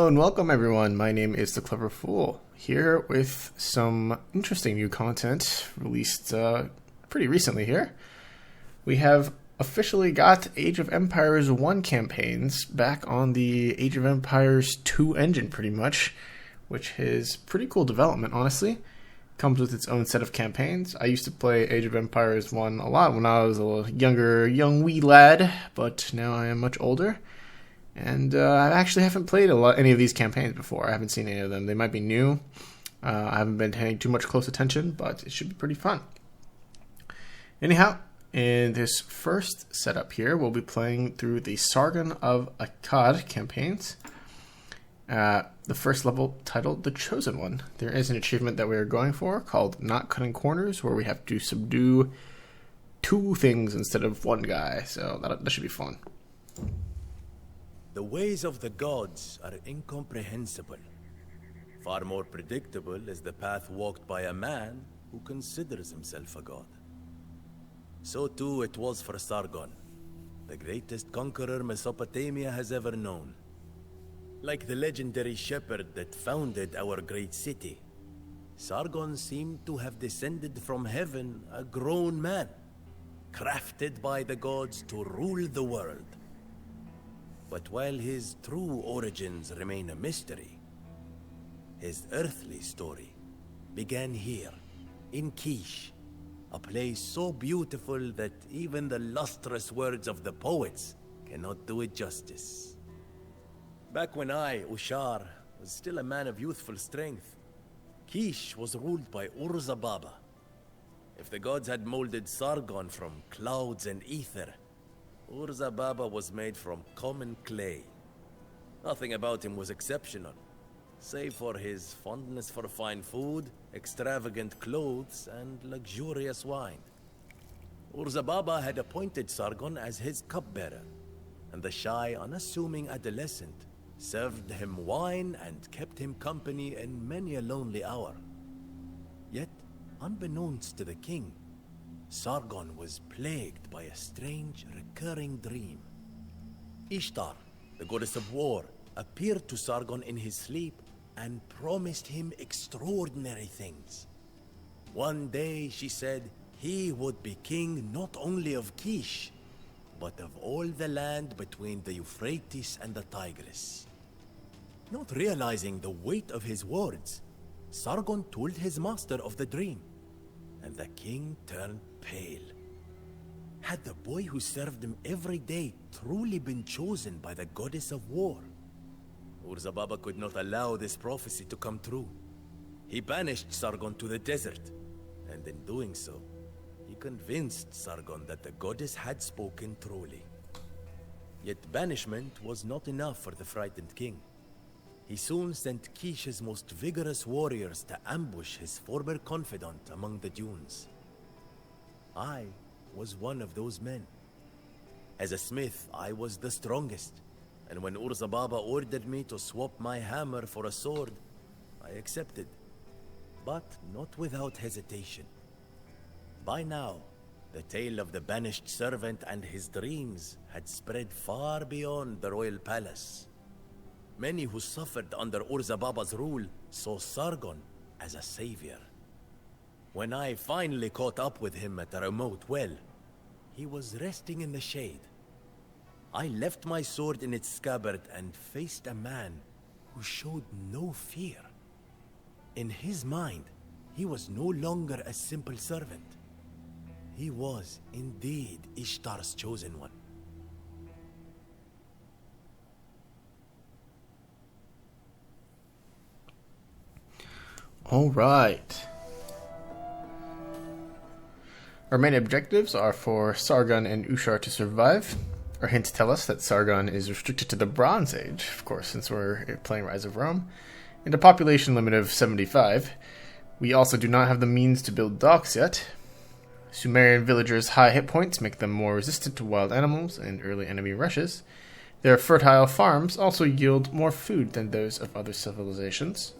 Hello and welcome everyone, my name is The Clever Fool, here with some interesting new content released pretty recently here. We have officially got Age of Empires 1 campaigns back on the Age of Empires 2 engine pretty much, which is pretty cool development honestly. Comes with its own set of campaigns. I used to play Age of Empires 1 a lot when I was a young wee lad, but now I am much older. And I actually haven't played any of these campaigns before. I haven't seen any of them. They might be new. I haven't been paying too much close attention, but it should be pretty fun. Anyhow, in this first setup here, we'll be playing through the Sargon of Akkad campaigns. The first level titled The Chosen One. There is an achievement that we are going for called Not Cutting Corners, where we have to subdue 2 things instead of 1 guy. So that should be fun. The ways of the gods are incomprehensible. Far more predictable is the path walked by a man who considers himself a god. So too it was for Sargon, the greatest conqueror Mesopotamia has ever known. Like the legendary shepherd that founded our great city, Sargon seemed to have descended from heaven a grown man, crafted by the gods to rule the world. But while his true origins remain a mystery, his earthly story began here, in Kish, a place so beautiful that even the lustrous words of the poets cannot do it justice. Back when I, Ishtar, was still a man of youthful strength, Kish was ruled by Baba. If the gods had molded Sargon from clouds and ether, Baba was made from common clay. Nothing about him was exceptional, save for his fondness for fine food, extravagant clothes, and luxurious wine. Baba had appointed Sargon as his cupbearer, and the shy, unassuming adolescent served him wine and kept him company in many a lonely hour. Yet, unbeknownst to the king, Sargon was plagued by a strange, recurring dream. Ishtar, the goddess of war, appeared to Sargon in his sleep and promised him extraordinary things. One day, she said, he would be king not only of Kish, but of all the land between the Euphrates and the Tigris. Not realizing the weight of his words, Sargon told his master of the dream, and the king turned pale. Had the boy who served him every day truly been chosen by the goddess of war? Baba could not allow this prophecy to come true. He banished Sargon to the desert, and in doing so, he convinced Sargon that the goddess had spoken truly. Yet banishment was not enough for the frightened king. He soon sent Kish's most vigorous warriors to ambush his former confidant among the dunes. I was one of those men. As a smith, I was the strongest, and when Baba ordered me to swap my hammer for a sword, I accepted, but not without hesitation. By now, the tale of the banished servant and his dreams had spread far beyond the royal palace. Many who suffered under Baba's rule saw Sargon as a savior. When I finally caught up with him at a remote well, he was resting in the shade. I left my sword in its scabbard and faced a man who showed no fear. In his mind, he was no longer a simple servant. He was indeed Ishtar's chosen one. All right. Our main objectives are for Sargon and Ishtar to survive. Our hints tell us that Sargon is restricted to the Bronze Age, of course, since we're playing Rise of Rome, and a population limit of 75. We also do not have the means to build docks yet. Sumerian villagers' high hit points make them more resistant to wild animals and early enemy rushes. Their fertile farms also yield more food than those of other civilizations.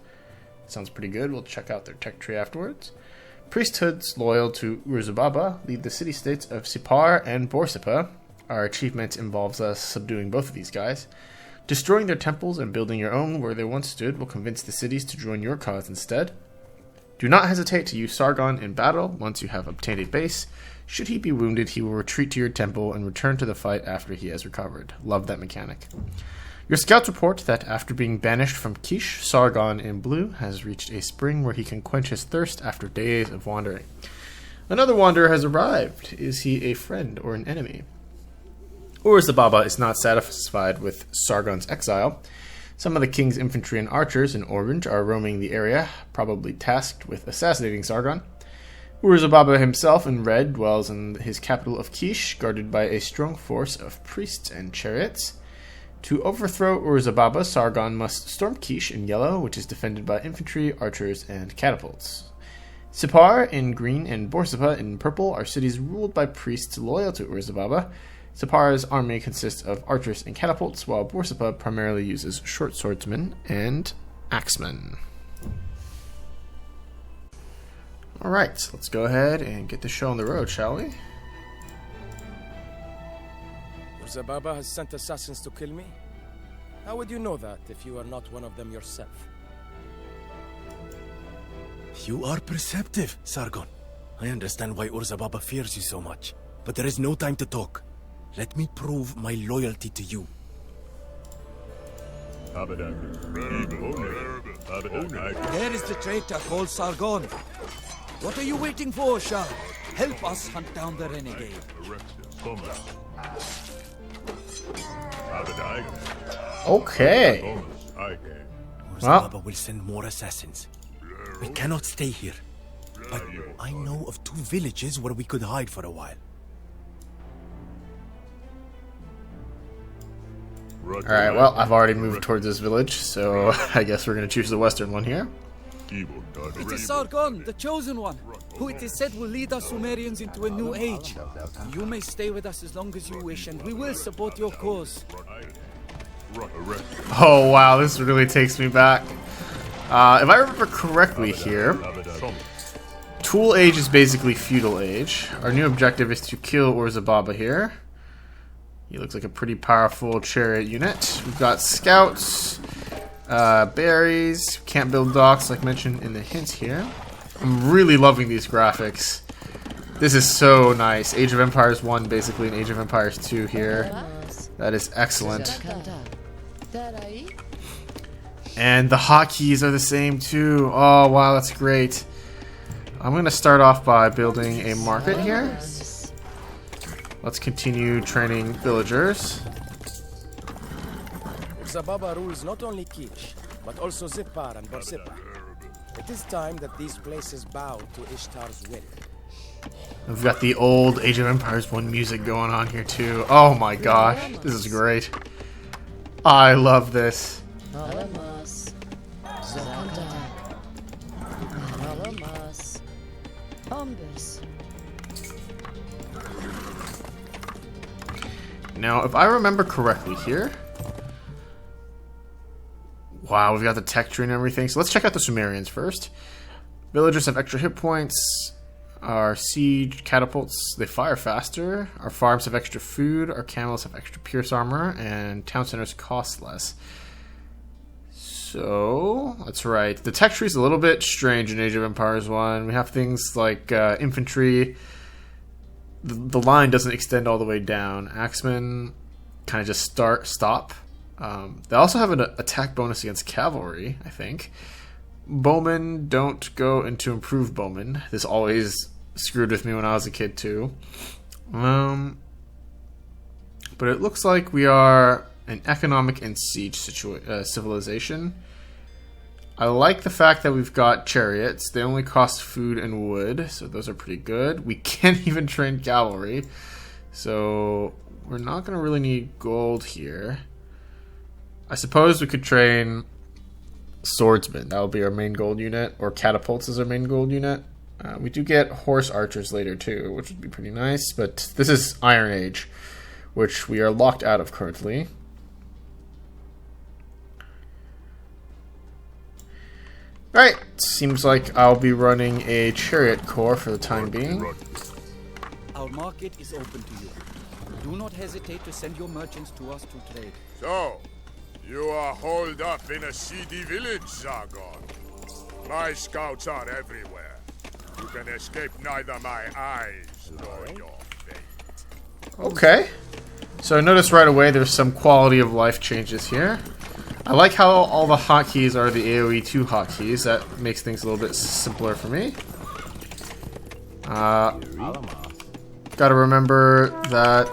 Sounds pretty good. We'll check out their tech tree afterwards. Priesthoods loyal to Baba lead the city-states of Sippar and Borsippa. Our achievement involves us subduing both of these guys. Destroying their temples and building your own where they once stood will convince the cities to join your cause instead. Do not hesitate to use Sargon in battle once you have obtained a base. Should he be wounded, he will retreat to your temple and return to the fight after he has recovered. Love that mechanic. Your scouts report that after being banished from Kish, Sargon in blue has reached a spring where he can quench his thirst after days of wandering. Another wanderer has arrived. Is he a friend or an enemy? Ur-Zababa is not satisfied with Sargon's exile. Some of the king's infantry and archers in orange are roaming the area, probably tasked with assassinating Sargon. Ur-Zababa himself in red dwells in his capital of Kish, guarded by a strong force of priests and chariots. To overthrow Ur-Zababa, Sargon must storm Kish in yellow, which is defended by infantry, archers, and catapults. Sippar in green and Borsippa in purple are cities ruled by priests loyal to Ur-Zababa. Sippar's army consists of archers and catapults, while Borsippa primarily uses short swordsmen and axemen. Alright, let's go ahead and get the show on the road, shall we? Ur-Zababa has sent assassins to kill me? How would you know that if you are not one of them yourself? You are perceptive, Sargon. I understand why Ur-Zababa fears you so much, but there is no time to talk. Let me prove my loyalty to you. There is the traitor called Sargon. What are you waiting for, Shah? Help us hunt down the renegade. Okay. Ur-Zababa will send more assassins. We cannot stay here. But I know of 2 villages where we could hide for a while. Alright, well, I've already moved towards this village, so I guess we're going to choose the western one here. It is Sargon, the chosen one, who it is said will lead us Sumerians into a new age. You may stay with us as long as you wish, and we will support your cause. Oh wow, this really takes me back. If I remember correctly here, Tool Age is basically Feudal Age. Our new objective is to kill Ur-Zababa here. He looks like a pretty powerful chariot unit. We've got scouts, berries, can't build docks like mentioned in the hints here. I'm really loving these graphics. This is so nice. Age of Empires 1 basically and Age of Empires 2 here. That is excellent. And the hotkeys are the same too. Oh wow, that's great. I'm going to start off by building a market here. Let's continue training villagers. Ur-Zababa rules not only Kish, but also Sippar and Borsippa. It is time that these places bow to Ishtar's will. We've got the old Age of Empires 1 music going on here too. Oh my gosh, this is great. I love this. Now, if I remember correctly here... Wow, we've got the tech tree and everything. So let's check out the Sumerians first. Villagers have extra hit points. Our siege catapults, they fire faster. Our farms have extra food. Our camels have extra pierce armor. And town centers cost less. So, that's right. The tech tree is a little bit strange in Age of Empires 1. We have things like infantry. The line doesn't extend all the way down. Axemen kind of just stop. They also have an attack bonus against cavalry, I think. Bowmen don't go into improved bowmen. This always screwed with me when I was a kid too. But it looks like we are an economic and siege civilization. I like the fact that we've got chariots. They only cost food and wood, so those are pretty good. We can't even train cavalry, so we're not going to really need gold here. I suppose we could train swordsmen. That will be our main gold unit, or catapults as our main gold unit. We do get horse archers later too, which would be pretty nice, but this is Iron Age, which we are locked out of currently. Alright, seems like I'll be running a chariot corps for the time being. Our market is open to you. Do not hesitate to send your merchants to us to trade. So, You are holed up in a seedy village, Sargon. My scouts are everywhere. You can escape neither my eyes nor your fate. Okay. So I noticed right away there's some quality of life changes here. I like how all the hotkeys are the AoE 2 hotkeys. That makes things a little bit simpler for me. Gotta remember that...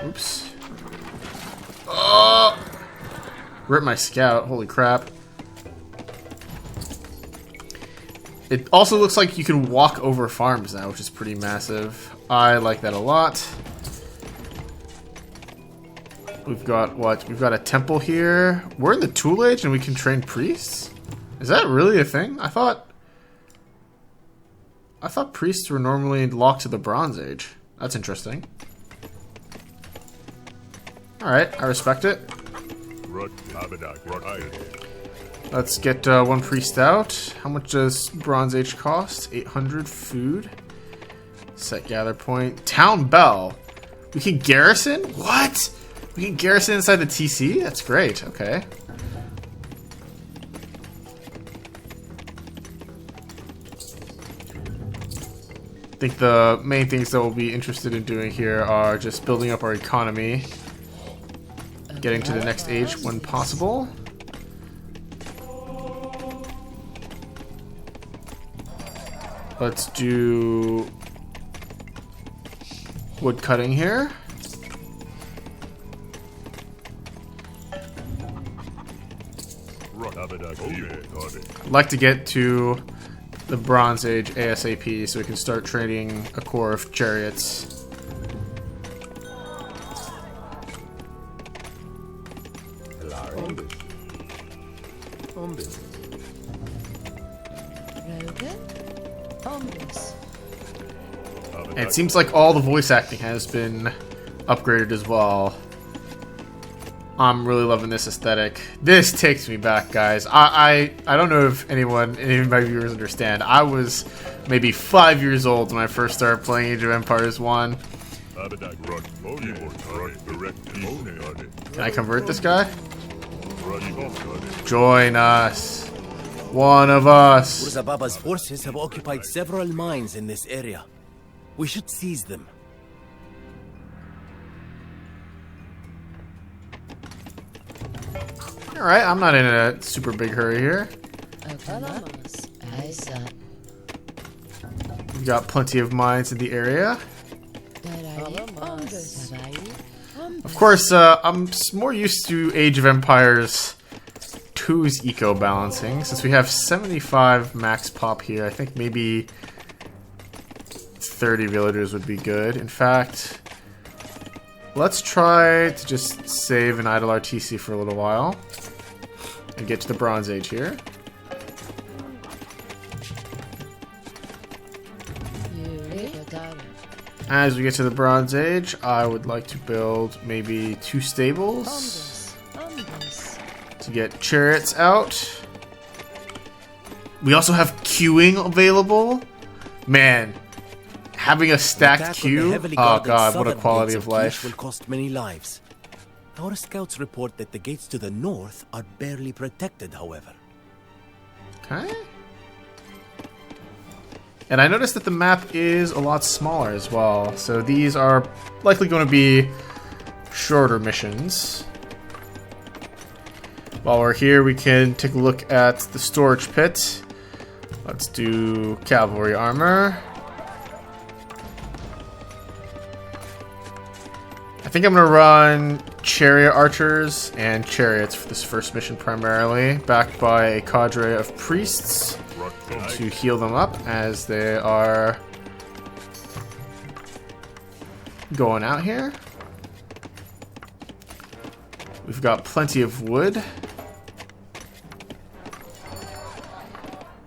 Oops. Oh! Rip my scout. Holy crap. It also looks like you can walk over farms now, which is pretty massive. I like that a lot. We've got what? We've got a temple here. We're in the Tool Age and we can train priests? Is that really a thing? I thought priests were normally locked to the Bronze Age. That's interesting. Alright, I respect it. Let's get one priest out. How much does Bronze Age cost? 800 food. Set gather point. Town Bell. We can garrison? What? We can garrison inside the TC? That's great. Okay. I think the main things that we'll be interested in doing here are just building up our economy. Getting to the next age when possible. Let's do wood cutting here. I'd like to get to the Bronze Age ASAP so we can start training a corps of chariots. And it seems like all the voice acting has been upgraded as well. I'm really loving this aesthetic. This takes me back, guys. I don't know if any of my viewers understand. I was maybe 5 years old when I first started playing Age of Empires 1. Can I convert this guy? Join us. One of us. Urzababa's forces have occupied several mines in this area. We should seize them. Alright, I'm not in a super big hurry here. We've got plenty of mines in the area. Of course, I'm more used to Age of Empires 2's eco-balancing. Since we have 75 max pop here, I think maybe 30 villagers would be good. In fact, let's try to just save and idle our TC for a little while. And get to the Bronze Age here. As we get to the Bronze Age, I would like to build maybe 2 stables to get chariots out. We also have queuing available. Man, having a stacked queue. Oh god, what a quality of life. Will cost many lives. Our scouts report that the gates to the north are barely protected, however. Okay. And I noticed that the map is a lot smaller as well. So these are likely going to be shorter missions. While we're here, we can take a look at the storage pit. Let's do cavalry armor. I think I'm going to run chariot archers and chariots for this first mission primarily, backed by a cadre of priests to heal them up as they are going out here. We've got plenty of wood.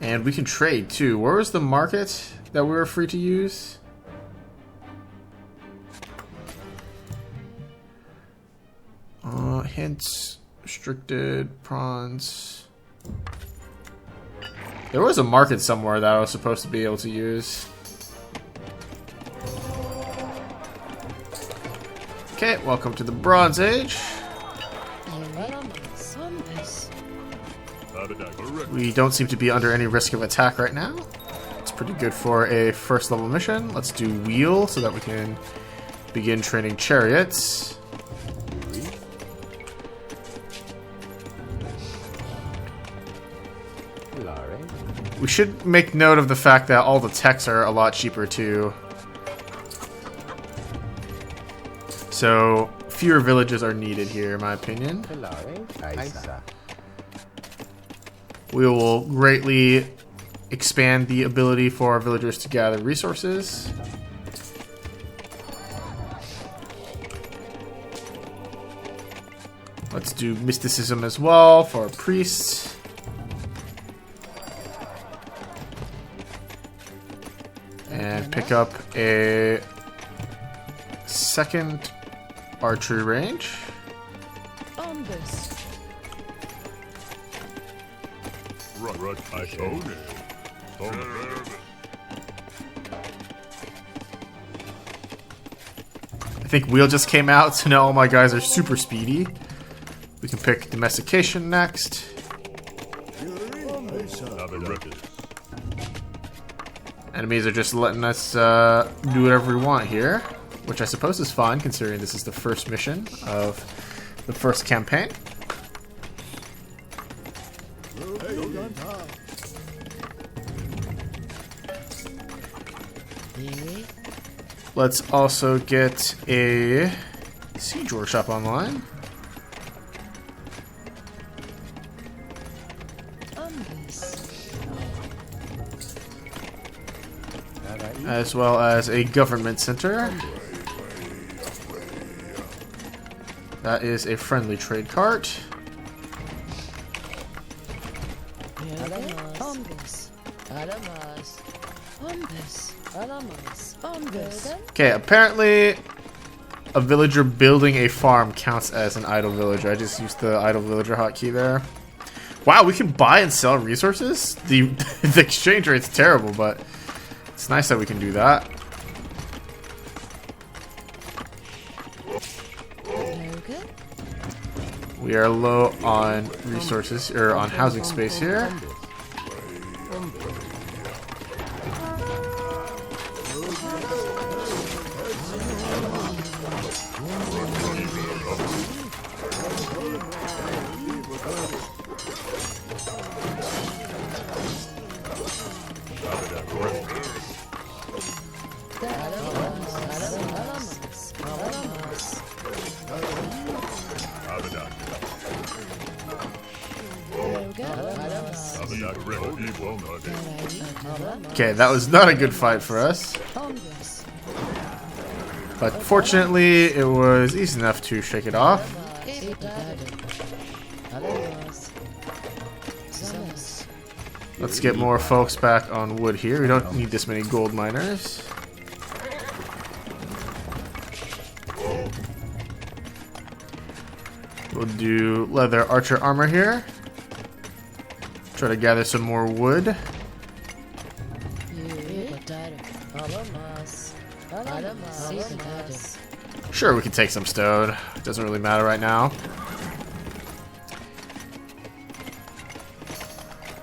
And we can trade too. Where was the market that we were free to use? Hints, restricted, prawns. There was a market somewhere that I was supposed to be able to use. Okay, welcome to the Bronze Age. We don't seem to be under any risk of attack right now. It's pretty good for a first level mission. Let's do wheel so that we can begin training chariots. We should make note of the fact that all the techs are a lot cheaper too. So fewer villages are needed here, in my opinion. We will greatly expand the ability for our villagers to gather resources. Let's do mysticism as well for our priests. And pick up a second archery range. I think wheel just came out, so now all my guys are super speedy. We can pick domestication next. Enemies are just letting us do whatever we want here, which I suppose is fine considering this is the first mission of the first campaign. Let's also get a siege workshop online. As well as a government center. That is a friendly trade cart. Okay, apparently a villager building a farm counts as an idle villager. I just used the idle villager hotkey there. Wow, we can buy and sell resources? The exchange rate's terrible, but it's nice that we can do that. We are low on resources, or on housing space here. Okay, that was not a good fight for us. But fortunately, it was easy enough to shake it off. Let's get more folks back on wood here. We don't need this many gold miners. We'll do leather archer armor here. Try to gather some more wood. Sure, we can take some stone. It doesn't really matter right now.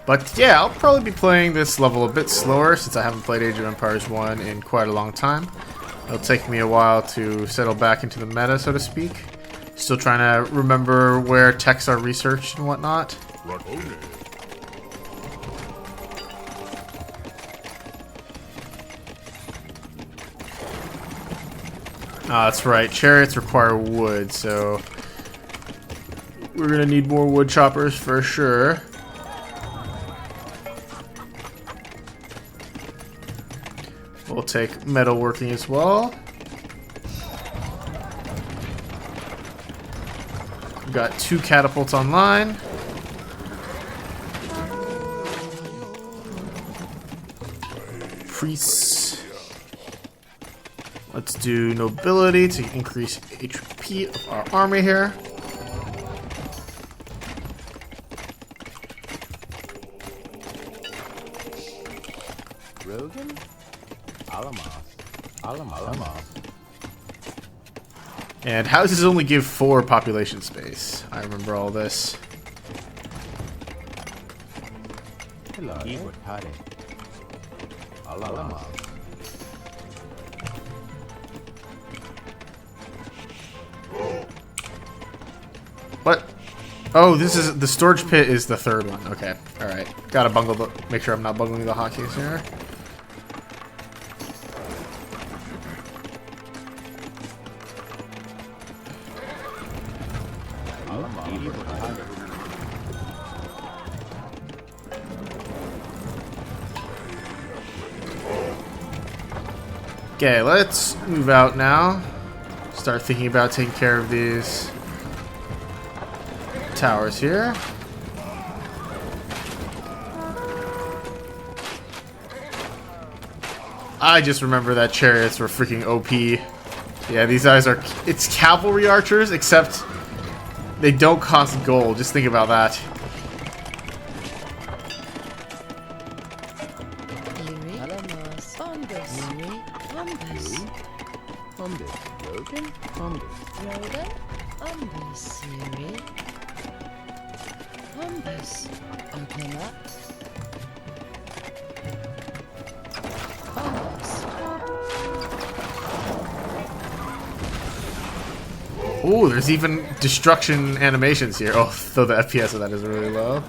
But yeah, I'll probably be playing this level a bit slower since I haven't played Age of Empires 1 in quite a long time. It'll take me a while to settle back into the meta, so to speak. Still trying to remember where texts are researched and whatnot. That's right, chariots require wood, so we're gonna need more wood choppers for sure. We'll take metalworking as well. We've got 2 catapults online. Priests. Let's do nobility to increase HP of our army here. Rogan? Alamos. And houses only give 4 population space. I remember all this. What? Oh, this is the storage pit is the third one. Okay, all right. Gotta bungle the. Make sure I'm not bungling the hotkeys here. Okay, let's move out now. Start thinking about taking care of these towers here. I just remember that chariots were freaking OP. Yeah, these guys are... It's cavalry archers, except they don't cost gold. Just think about that. Ooh, there's even destruction animations here. Oh, though the FPS of that is really low.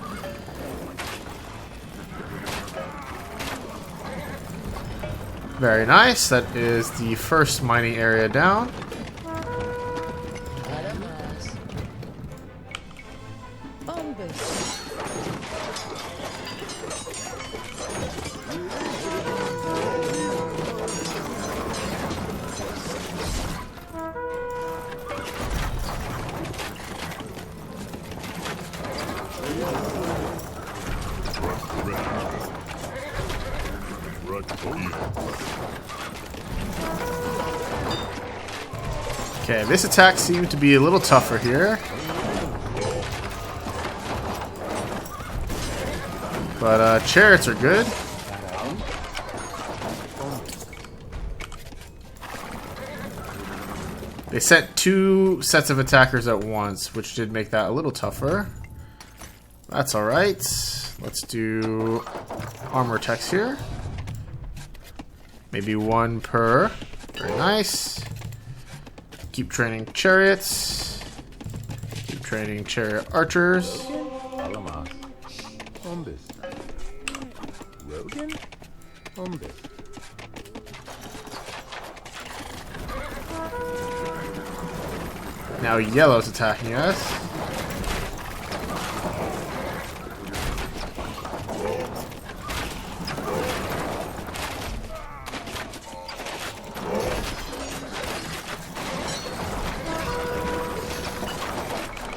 Very nice. That is the first mining area down. Okay, this attack seemed to be a little tougher here. But chariots are good. They sent 2 sets of attackers at once, which did make that a little tougher. That's alright. Let's do armor attacks here. Maybe 1 per. Very nice. Keep training chariots. Keep training chariot archers. Now yellow's attacking us.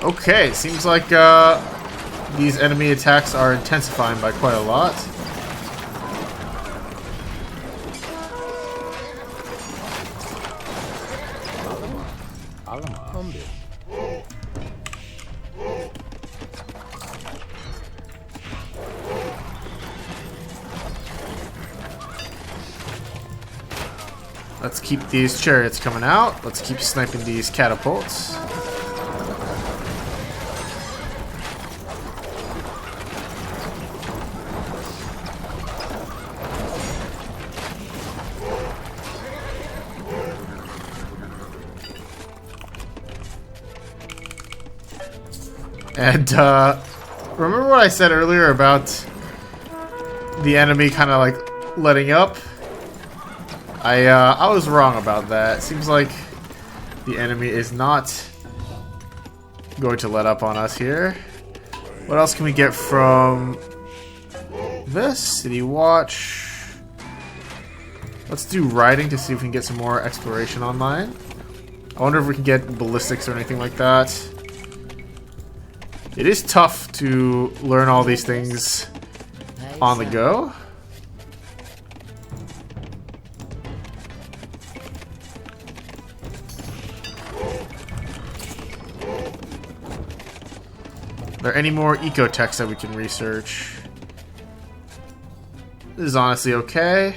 Okay, seems like these enemy attacks are intensifying by quite a lot. Let's keep these chariots coming out. Let's keep sniping these catapults. And remember what I said earlier about the enemy kind of like letting up? I was wrong about that. Seems like the enemy is not going to let up on us here. What else can we get from this? City Watch. Let's do riding to see if we can get some more exploration online. I wonder if we can get ballistics or anything like that. It is tough to learn all these things on the go. Are there any more eco techs that we can research? This is honestly okay.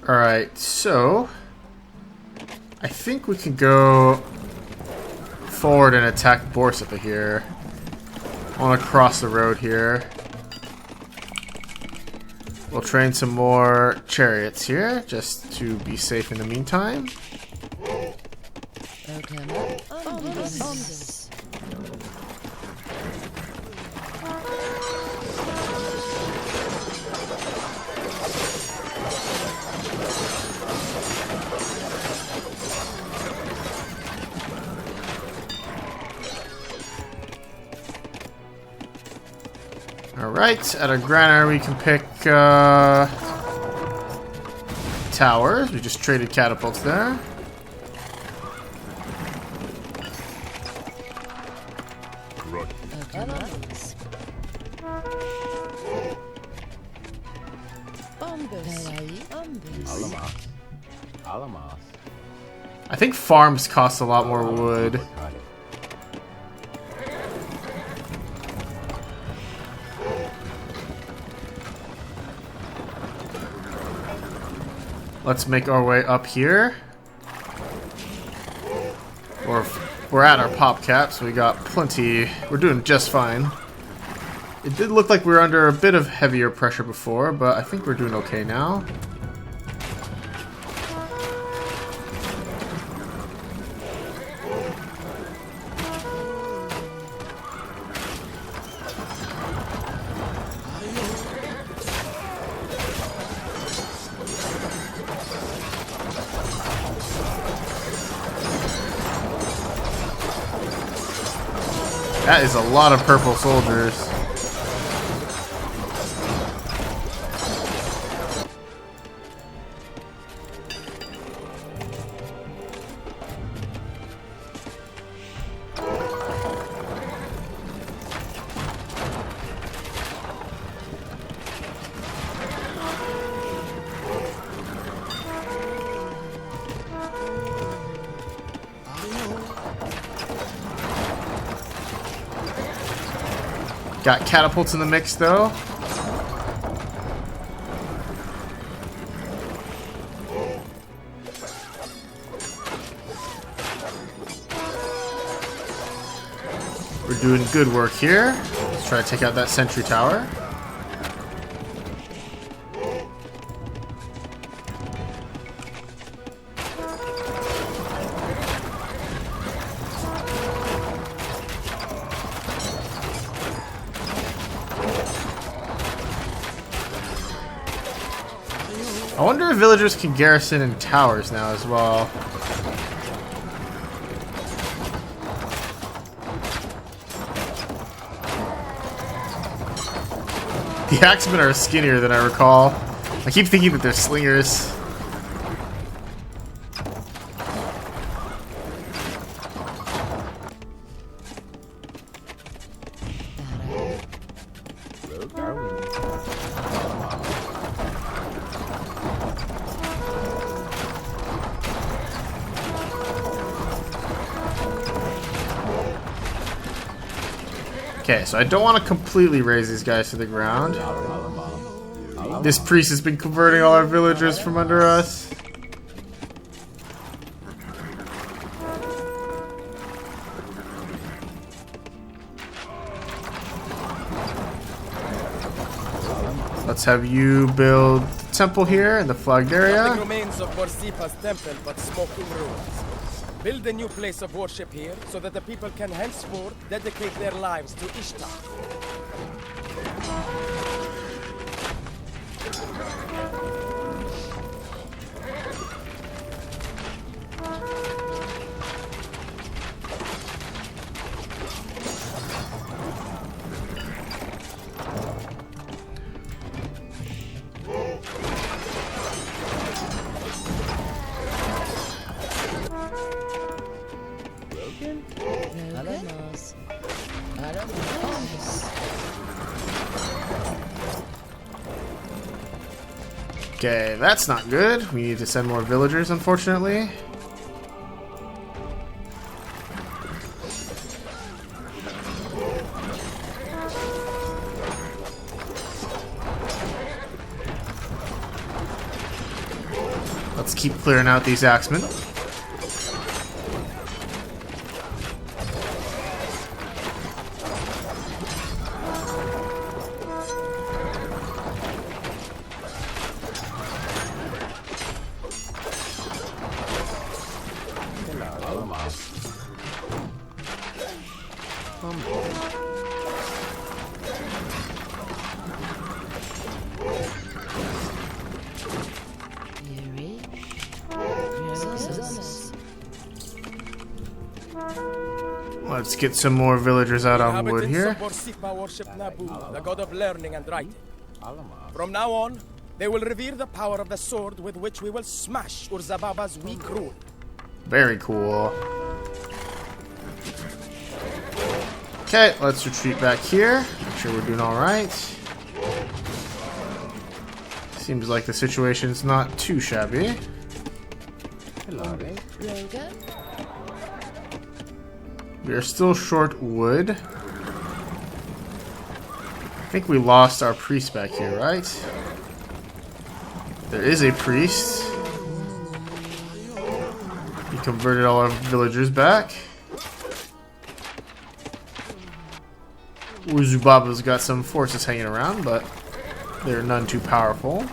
Alright, so I think we can go forward and attack Borsippa here. I want to cross the road here. We'll train some more chariots here, just to be safe in the meantime. Alright, at our granary we can pick towers. We just traded catapults there. I think farms cost a lot more wood. Let's make our way up here. We're at our pop cap, so we got plenty. We're doing just fine. It did look like we were under a bit of heavier pressure before, but I think we're doing okay now. That is a lot of purple soldiers. Got catapults in the mix, though. We're doing good work here. Let's try to take out that sentry tower. I wonder if villagers can garrison in towers now as well. The axemen are skinnier than I recall. I keep thinking that they're slingers. Okay, so I don't want to completely raise these guys to the ground. This priest has been converting all our villagers from under us. Let's have you build the temple here in the flagged area. Nothing remains of Borsippa's temple but smoking ruins. Build a new place of worship here so that the people can henceforth dedicate their lives to Ishtar. Okay, that's not good. We need to send more villagers, unfortunately. Let's keep clearing out these axemen. Let's get some more villagers out on wood here. Inhabitants of Borsippa worship Nabu, the god of learning and writing. From now on, they will revere the power of the sword with which we will smash Urzababa's weak rule. Very cool. Okay, let's retreat back here. Make sure we're doing alright. Seems like the situation's not too shabby. Hello. We are still short wood. I think we lost our priest back here, right? There is a priest. He converted all our villagers back. Urzubaba's got some forces hanging around, but they're none too powerful.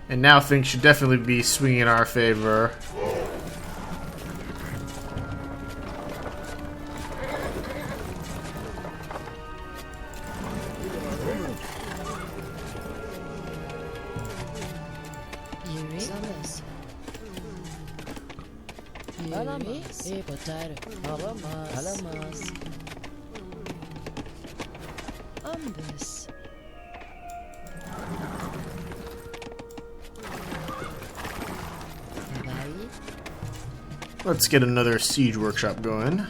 And now things should definitely be swinging in our favor. Let's get another siege workshop going.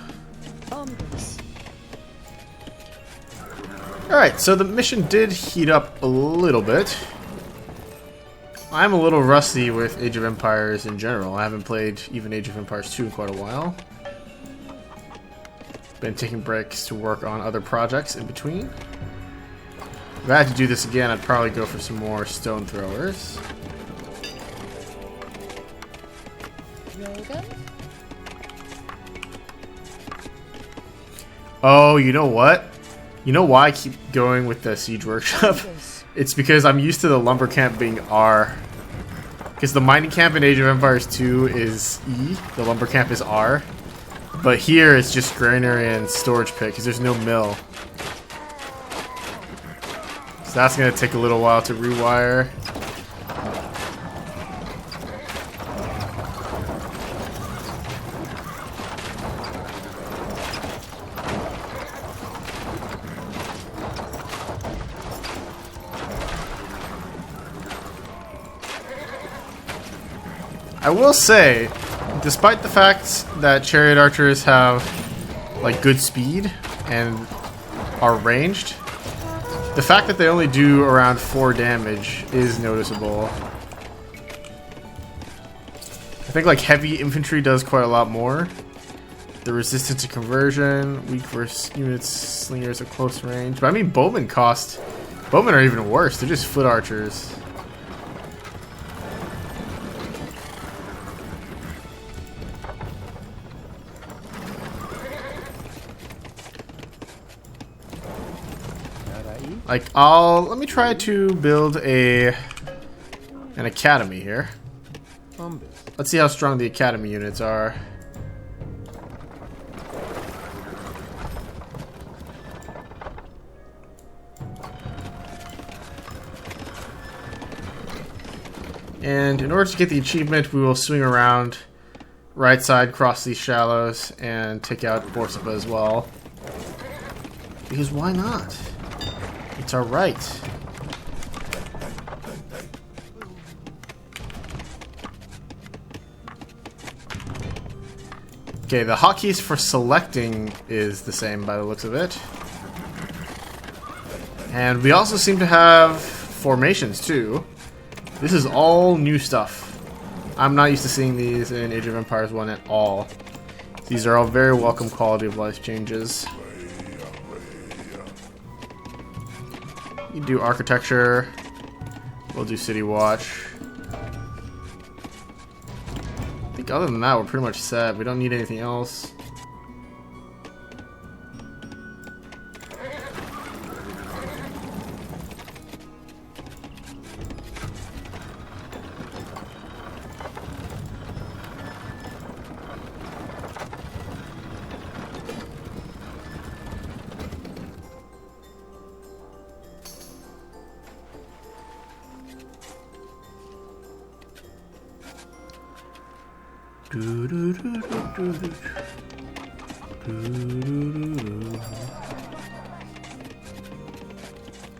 Alright, so the mission did heat up a little bit. I'm a little rusty with Age of Empires in general. I haven't played even Age of Empires 2 in quite a while. Been taking breaks to work on other projects in between. If I had to do this again, I'd probably go for some more stone throwers. Oh, you know what? You know why I keep going with the siege workshop? It's because I'm used to the lumber camp being R. Because the mining camp in Age of Empires 2 is E, the lumber camp is R. But here it's just granary and storage pit because there's no mill. So that's going to take a little while to rewire. I will say, despite the fact that chariot archers have like good speed and are ranged, the fact that they only do around 4 damage is noticeable. I think like heavy infantry does quite a lot more. The resistance to conversion, weak versus units, slingers at close range. But I mean bowmen are even worse, they're just foot archers. Like, let me try to build an academy here. Let's see how strong the academy units are. And in order to get the achievement, we will swing around right side, cross these shallows, and take out Borsippa as well. Because why not? It's our right. Okay, the hotkeys for selecting is the same by the looks of it. And we also seem to have formations too. This is all new stuff. I'm not used to seeing these in Age of Empires 1 at all. These are all very welcome quality of life changes. You do architecture. We'll do City Watch. I think other than that, we're pretty much set. We don't need anything else.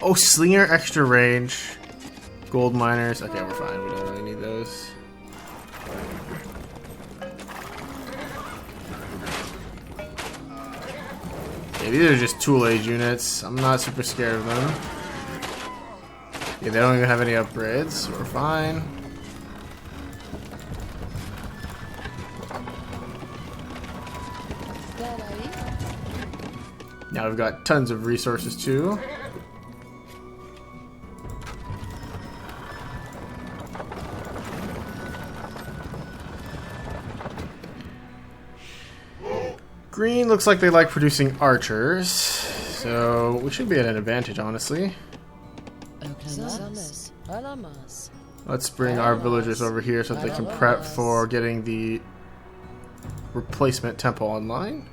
Oh, Slinger, extra range. Gold miners. Okay, we're fine. We don't really need those. Yeah, these are just tool age units. I'm not super scared of them. Yeah, they don't even have any upgrades, so we're fine. Now we've got tons of resources too. Green looks like they like producing archers, so we should be at an advantage, honestly. Let's bring our villagers over here so that they can prep for getting the replacement temple online.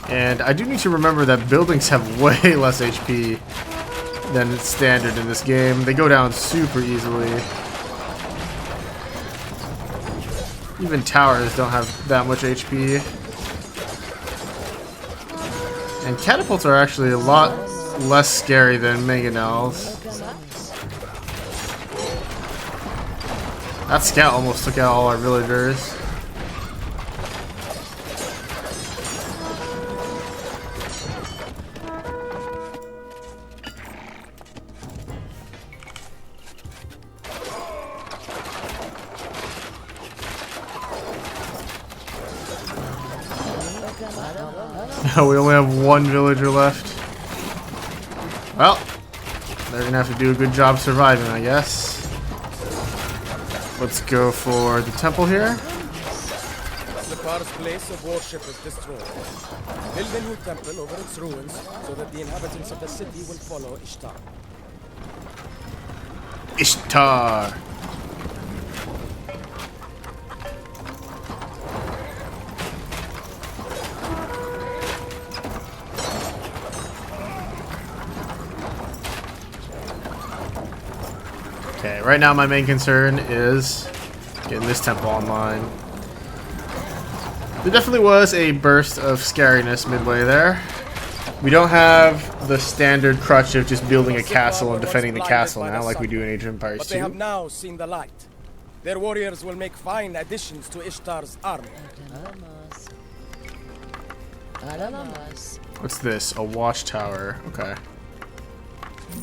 And I do need to remember that buildings have way less HP than standard in this game. They go down super easily. Even towers don't have that much HP. And catapults are actually a lot less scary than mangonels. That scout almost took out all our villagers. We only have one villager left. Well, they're gonna have to do a good job surviving, I guess. Let's go for the temple here. The Par's place of worship is destroyed. Build a new temple over its ruins so that the inhabitants of the city will follow Ishtar. Ishtar! Okay, right now my main concern is getting this temple online. There definitely was a burst of scariness midway there. We don't have the standard crutch of just building a castle and defending the castle now like we do in Age of Empires 2. But they have now seen the light. Their warriors will make fine additions to Ishtar's army. What's this? A watchtower. Okay.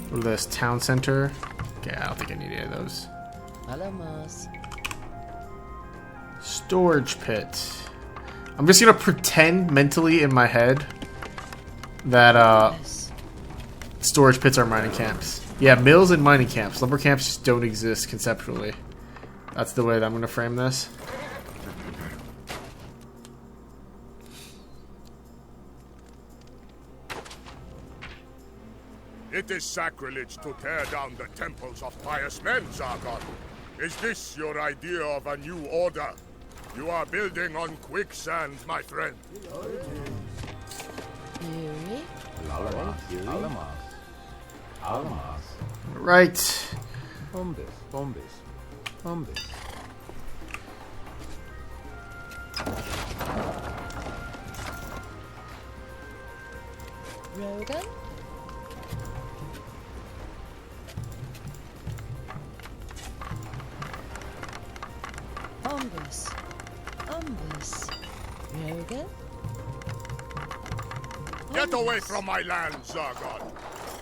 What is this? Town center? Okay, I don't think I need any of those. Storage pit. I'm just gonna pretend mentally in my head that storage pits are mining camps. Yeah, mills and mining camps. Lumber camps just don't exist conceptually. That's the way that I'm gonna frame this. It is sacrilege to tear down the temples of pious men, Sargon. Is this your idea of a new order? You are building on quicksand, my friend. Right. Rogan? Umbus. Umbus. Rogan? Get away from my land, Sargon.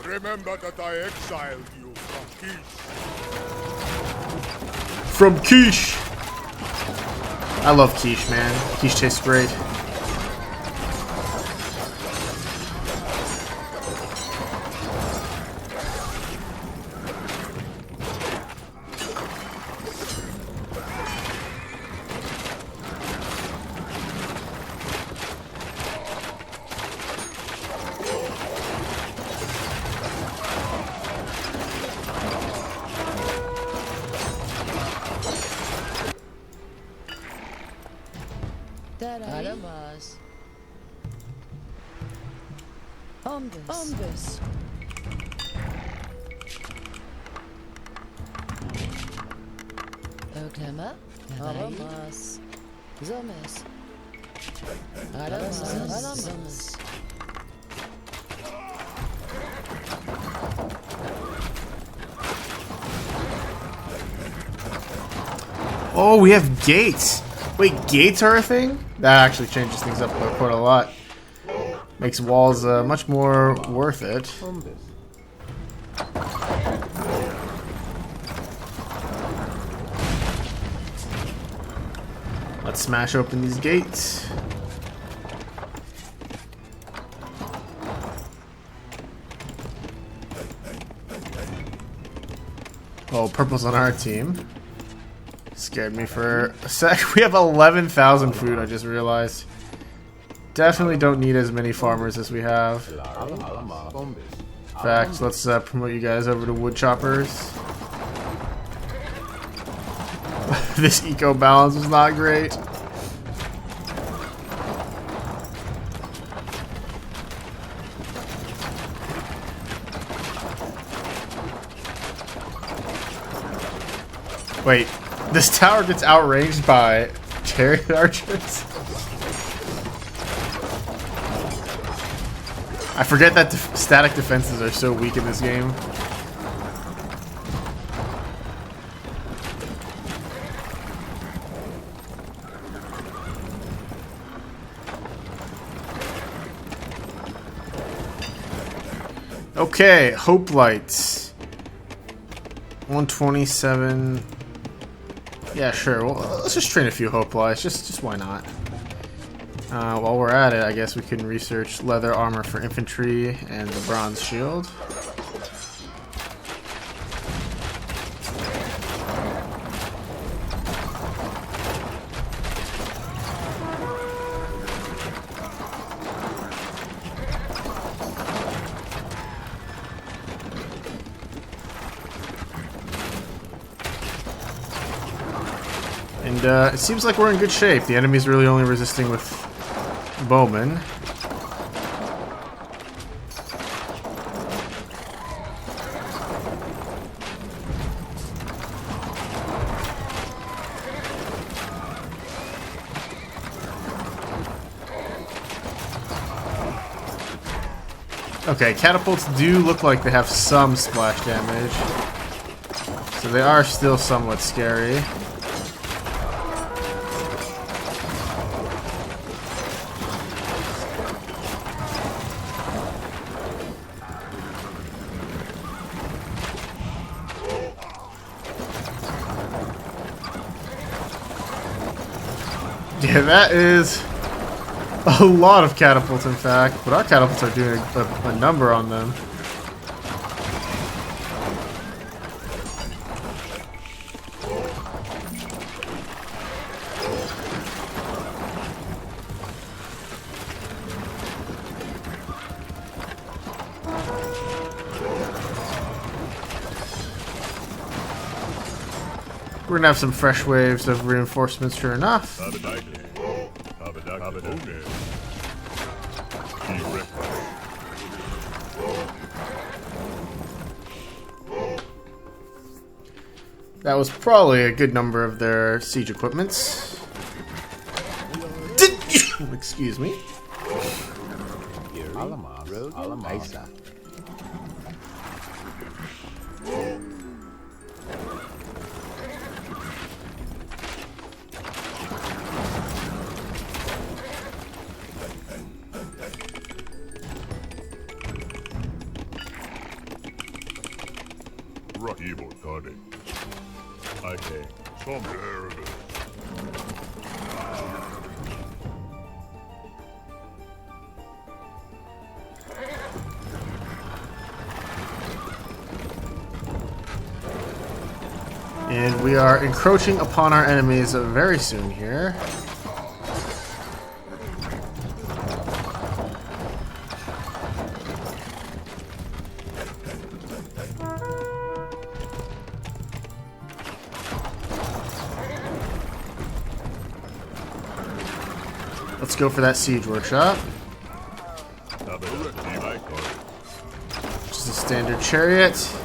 Remember that I exiled you from Kish. From Quiche. I love quiche, man. Quiche tastes great. Adamas. Umbus. Umbus. Oklema. Adamas. Zomes. Adamas. Oh, we have gates. Wait, gates are a thing? That actually changes things up quite a lot. Makes walls much more worth it. Let's smash open these gates. Oh, purple's on our team. Scared me for a sec. We have 11,000 food, I just realized. Definitely don't need as many farmers as we have. In fact, let's promote you guys over to wood choppers. This eco balance is not great. Wait, this tower gets outranged by chariot archers? I forget that static defenses are so weak in this game. Okay, hope lights. 127. Yeah, sure. Well, let's just train a few hope lights. Just why not? While we're at it, I guess we can research leather armor for infantry and the bronze shield. And it seems like we're in good shape. The enemy's really only resisting with bowmen. Okay, catapults do look like they have some splash damage. So they are still somewhat scary. Yeah, that is a lot of catapults, in fact. But our catapults are doing a number on them. We're gonna have some fresh waves of reinforcements, sure enough. That was probably a good number of their siege equipments. Excuse me. Okay. Some And we are encroaching upon our enemies very soon here. Let's go for that siege workshop. Just a standard chariot.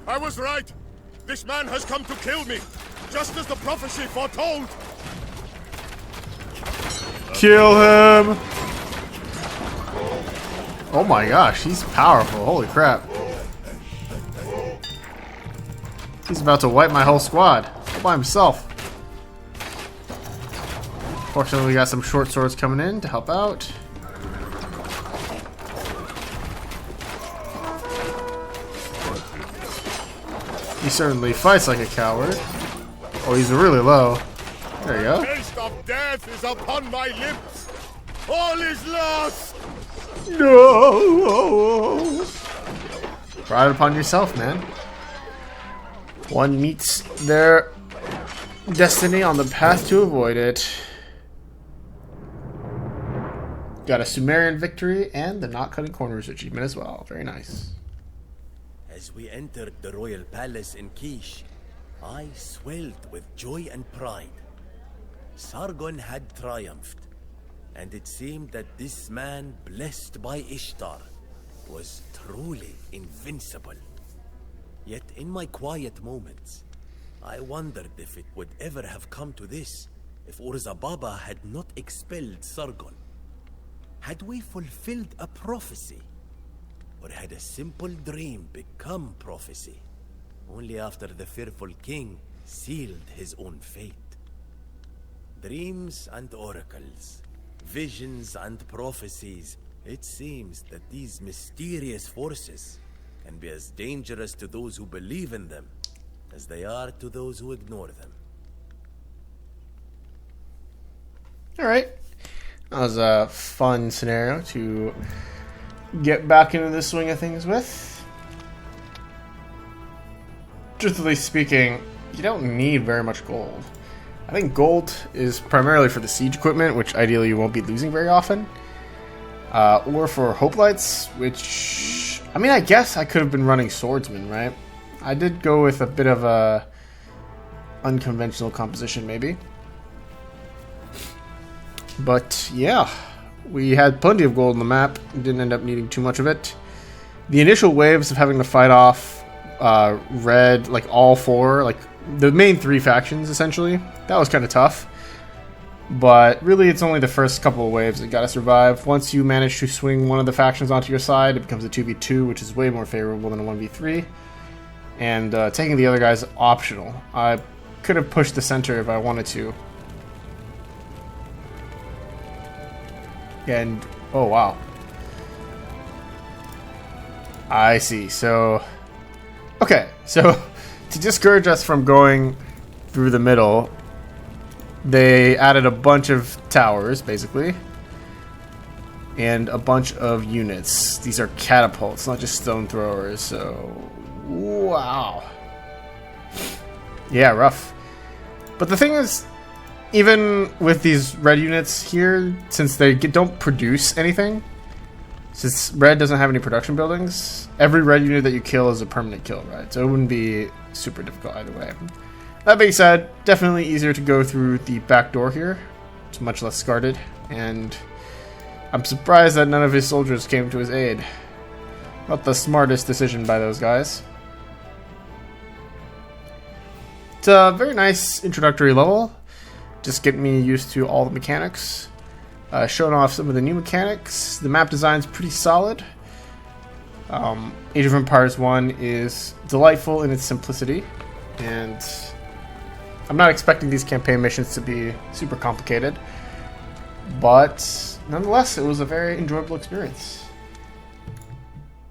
I was right! This man has come to kill me, just as the prophecy foretold! Kill him! Oh my gosh, he's powerful. Holy crap. He's about to wipe my whole squad all by himself. Fortunately, we got some short swords coming in to help out. He certainly fights like a coward. Oh, he's really low. There you go. The taste of death is upon my lips! All is lost! No! Brought it upon yourself, man. One meets their destiny on the path to avoid it. Got a Sumerian victory and the Not Cutting Corners achievement as well. Very nice. As we entered the royal palace in Kish, I swelled with joy and pride. Sargon had triumphed, and it seemed that this man, blessed by Ishtar, was truly invincible. Yet in my quiet moments, I wondered if it would ever have come to this, if Urzababa had not expelled Sargon. Had we fulfilled a prophecy? Or had a simple dream become prophecy, only after the fearful king sealed his own fate? Dreams and oracles, visions and prophecies, it seems that these mysterious forces can be as dangerous to those who believe in them as they are to those who ignore them. Alright. That was a fun scenario to get back into the swing of things with. Truthfully speaking, you don't need very much gold. I think gold is primarily for the siege equipment, which ideally you won't be losing very often. Or for hoplites, which... I mean, I guess I could have been running swordsman, right? I did go with a bit of a unconventional composition, maybe. But, yeah. We had plenty of gold on the map. Didn't end up needing too much of it. The initial waves of having to fight off red, like all four, like the main three factions, essentially, that was kind of tough. But really, it's only the first couple of waves that got to survive. Once you manage to swing one of the factions onto your side, it becomes a 2v2, which is way more favorable than a 1v3. And taking the other guys is optional. I could have pushed the center if I wanted to. And, oh wow. I see, so... Okay, so to discourage us from going through the middle, they added a bunch of towers, basically. And a bunch of units. These are catapults, not just stone throwers, so... Wow. Yeah, rough. But the thing is, even with these red units here, since they don't produce anything, since red doesn't have any production buildings, every red unit that you kill is a permanent kill, right? So it wouldn't be super difficult either way. That being said, definitely easier to go through the back door here. It's much less guarded, and I'm surprised that none of his soldiers came to his aid. Not the smartest decision by those guys. It's a very nice introductory level. Just getting me used to all the mechanics. Showing off some of the new mechanics. The map design's pretty solid. Age of Empires 1 is delightful in its simplicity. And I'm not expecting these campaign missions to be super complicated. But nonetheless, it was a very enjoyable experience.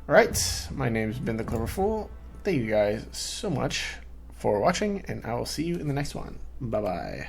Alright, my name's been the Clever Fool. Thank you guys so much for watching, and I will see you in the next one. Bye bye.